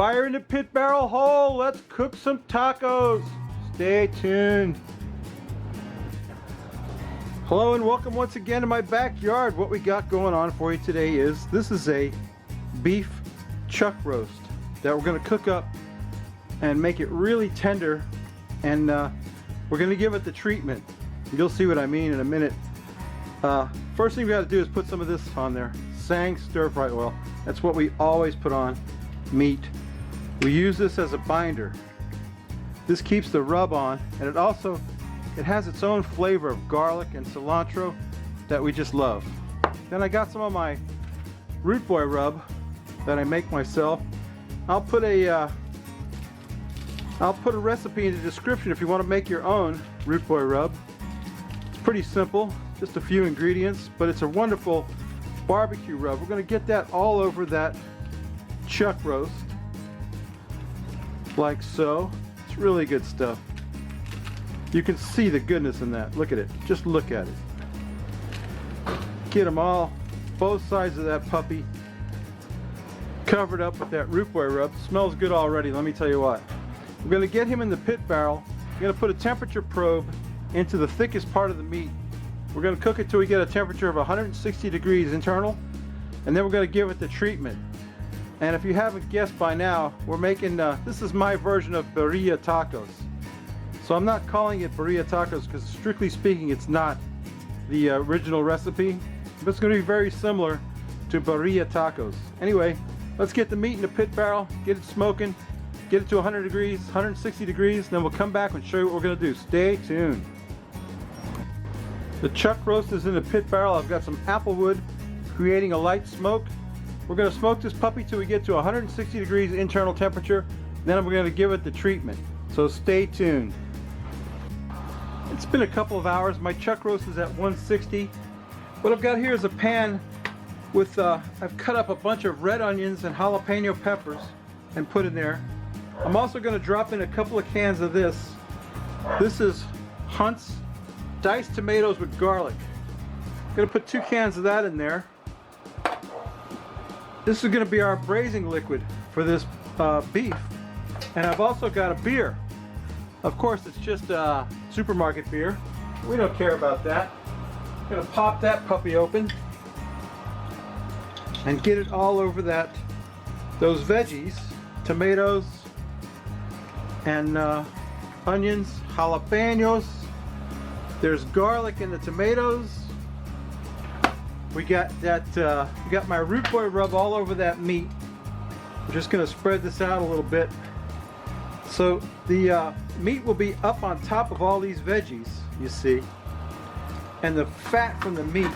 Fire in the pit barrel hole. Let's cook some tacos. Stay tuned. Hello and welcome once again to my backyard. What we got going on for you today is this is a beef chuck roast that we're going to cook up and make it really tender, and we're going to give it the treatment. You'll see what I mean in a minute. First thing we got to do is put some of this on there. Sang stir fry oil. That's what we always put on meat. We use this as a binder. This keeps the rub on, and it has its own flavor of garlic and cilantro that we just love. Then I got some of my root boy rub that I make myself. I'll put a recipe in the description if you want to make your own root boy rub. It's pretty simple, just a few ingredients, but it's a wonderful barbecue rub. We're going to get that all over that chuck roast, like so. It's really good stuff. You can see the goodness in that. Look at it. Just look at it. Get them all, both sides of that puppy, covered up with that root boy rub. Smells good already, let me tell you what. We're going to get him in the pit barrel. We're going to put a temperature probe into the thickest part of the meat. We're going to cook it till we get a temperature of 160 degrees internal, and then we're going to give it the treatment. And if you haven't guessed by now, we're making, this is my version of birria tacos. So I'm not calling it birria tacos because strictly speaking it's not the original recipe, but it's going to be very similar to birria tacos. Anyway, let's get the meat in the pit barrel, get it smoking, get it to 100 degrees, 160 degrees, then we'll come back and show you what we're going to do. Stay tuned. The chuck roast is in the pit barrel. I've got some apple wood creating a light smoke. We're going to smoke this puppy till we get to 160 degrees internal temperature. Then we're going to give it the treatment. So stay tuned. It's been a couple of hours. My chuck roast is at 160. What I've got here is a pan with, I've cut up a bunch of red onions and jalapeno peppers and put in there. I'm also going to drop in a couple of cans of this. This is Hunt's diced tomatoes with garlic. I'm going to put 2 cans of that in there. This is going to be our braising liquid for this beef. And I've also got a beer. Of course, it's just supermarket beer. We don't care about that. I'm going to pop that puppy open and get it all over those veggies, tomatoes and onions, jalapenos. There's garlic in the tomatoes. We got that. We got my root boy rub all over that meat. I'm just going to spread this out a little bit. So the meat will be up on top of all these veggies, you see, and the fat from the meat.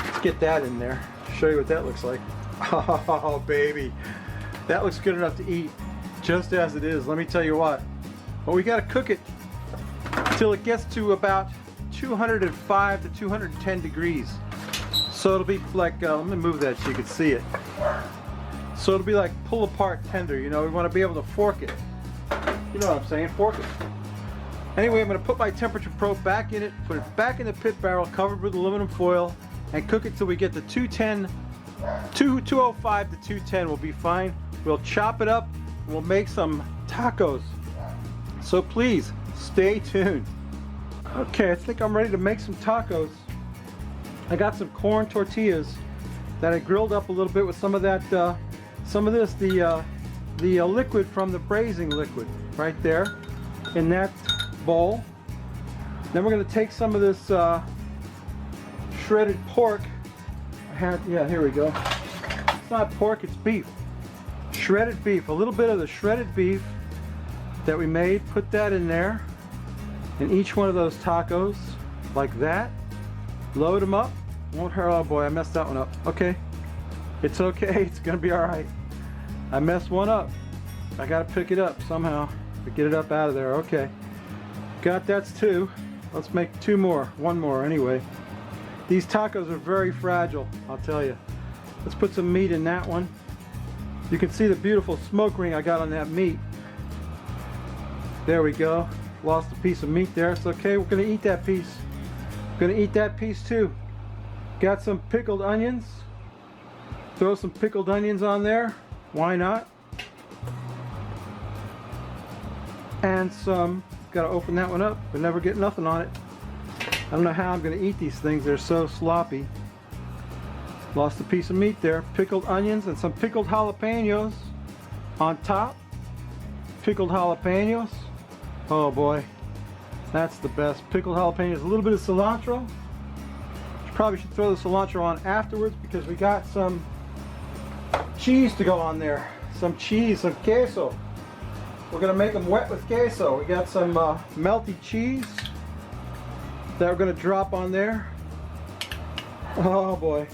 Let's get that in there. Show you what that looks like. Oh baby, that looks good enough to eat, just as it is. Let me tell you what. But we got to cook it till it gets to about 205 to 210 degrees. So it'll be like, let me move that so you can see it. So it'll be like pull apart tender, you know, we want to be able to fork it. You know what I'm saying, fork it. Anyway, I'm going to put my temperature probe back in it, put it back in the pit barrel covered with aluminum foil, and cook it till we get to 205 to 210 will be fine. We'll chop it up and we'll make some tacos. So please, stay tuned. Okay, I think I'm ready to make some tacos. I got some corn tortillas that I grilled up a little bit with some of that, the liquid from the braising liquid right there in that bowl. Then we're going to take some of this shredded pork. Yeah, here we go. It's not pork, it's beef. Shredded beef. A little bit of the shredded beef that we made. Put that in there. In each one of those tacos, like that. Load them up. Won't hurt. Oh boy, I messed that one up. Okay. It's okay. It's going to be alright. I messed one up. I got to pick it up somehow. Get it up out of there. Okay. Got that's 2. Let's make 2 more. 1 more anyway. These tacos are very fragile, I'll tell you. Let's put some meat in that one. You can see the beautiful smoke ring I got on that meat. There we go. Lost a piece of meat there. It's okay. We're going to eat that piece. We're going to eat that piece too. Got some pickled onions. Throw some pickled onions on there. Why not? and some, gotta open that one up, but never get nothing on it. I don't know how I'm gonna eat these things, they're so sloppy. Lost a piece of meat there. Pickled onions and some pickled jalapenos on top. Pickled jalapenos. Oh boy, that's the best. Pickled jalapenos, a little bit of cilantro. Probably should throw the cilantro on afterwards because we got some cheese to go on there. Some cheese, some queso. We're gonna make them wet with queso. We got some melty cheese that we're gonna drop on there. Oh boy,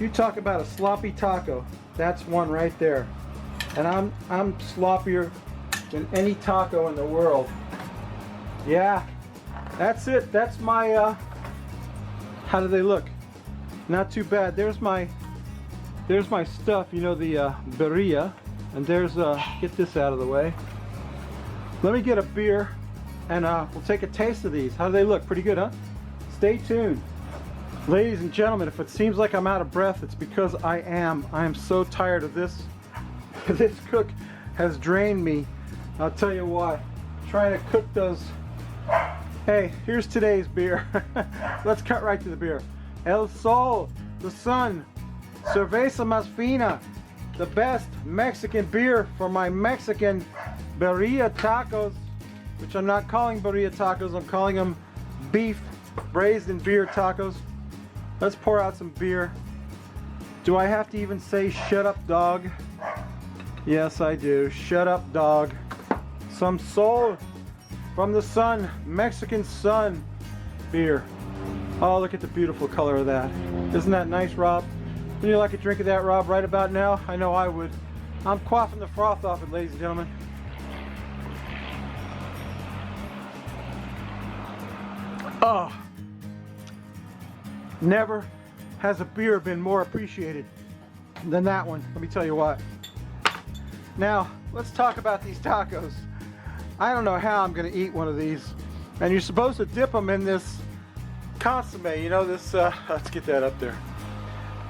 you talk about a sloppy taco. That's one right there. And I'm sloppier than any taco in the world. Yeah, that's it. That's my how do they look? Not too bad. There's my stuff, you know, the birria, and there's get this out of the way. Let me get a beer and we'll take a taste of these. How do they look? Pretty good, huh? Stay tuned. Ladies and gentlemen, if it seems like I'm out of breath, it's because I am. I am so tired of this. This cook has drained me. I'll tell you why. Trying to cook those. Hey, here's today's beer. Let's cut right to the beer. El Sol, the sun, Cerveza Más Fina, the best Mexican beer for my Mexican birria tacos, which I'm not calling birria tacos, I'm calling them beef braised in beer tacos. Let's pour out some beer. Do I have to even say shut up dog? Yes, I do. Shut up dog. Some Sol from the sun, Mexican sun beer. Oh, look at the beautiful color of that. Isn't that nice, Rob? Would you like a drink of that, Rob, right about now? I know I would. I'm quaffing the froth off it, ladies and gentlemen. Oh, never has a beer been more appreciated than that one. Let me tell you what. Now, let's talk about these tacos. I don't know how I'm going to eat one of these. And you're supposed to dip them in this consomme, you know, this, let's get that up there.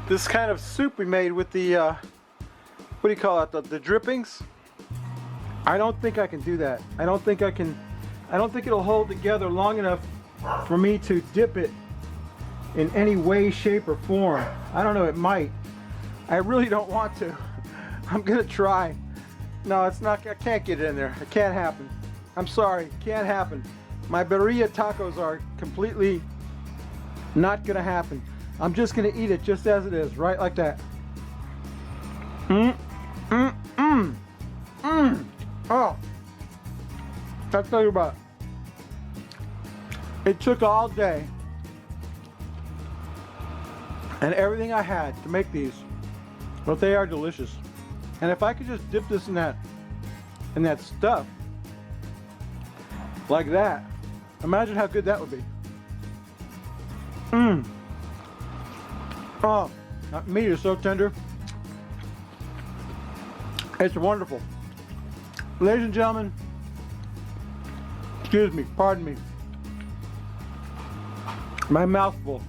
This kind of soup we made with the, what do you call it, the drippings. I don't think I can do that. I don't think it'll hold together long enough for me to dip it in any way, shape, or form. I don't know, it might. I really don't want to. I'm gonna try. No, it's not, I can't get it in there. It can't happen. I'm sorry, it can't happen. My birria tacos are completely not gonna happen. I'm just gonna eat it just as it is, right like that. Oh, I'll tell you about it. It took all day and everything I had to make these, but they are delicious. And if I could just dip this in that stuff like that, imagine how good that would be. Oh, that meat is so tender. It's wonderful. Ladies and gentlemen, excuse me, pardon me. My mouth's full.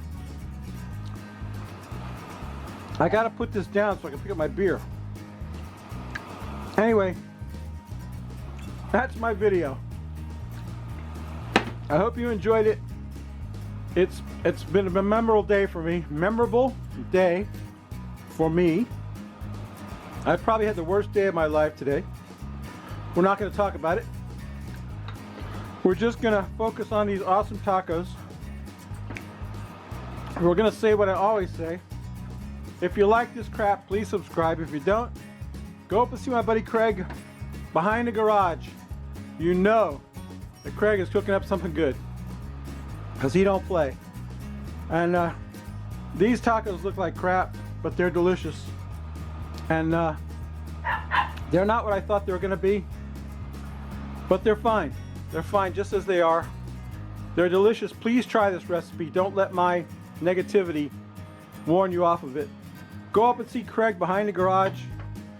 I gotta put this down so I can pick up my beer. Anyway, that's my video. I hope you enjoyed it. It's been a memorable day for me. Memorable day for me. I probably had the worst day of my life today. We're not going to talk about it. We're just going to focus on these awesome tacos. We're going to say what I always say. If you like this crap, please subscribe. If you don't, go up and see my buddy Craig behind the garage. You know that Craig is cooking up something good, because he don't play. And these tacos look like crap, but they're delicious. And they're not what I thought they were going to be, but they're fine. They're fine just as they are. They're delicious. Please try this recipe. Don't let my negativity warn you off of it. Go up and see Craig behind the garage.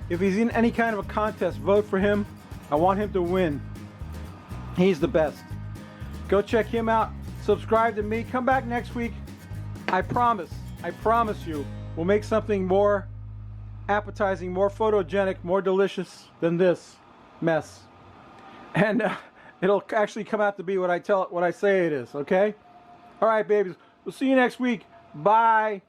If he's in any kind of a contest, vote for him. I want him to win. He's the best. Go check him out. Subscribe to me. Come back next week. I promise you, we'll make something more appetizing, more photogenic, more delicious than this mess. And it'll actually come out to be what I say it is, okay? All right, babies. We'll see you next week. Bye.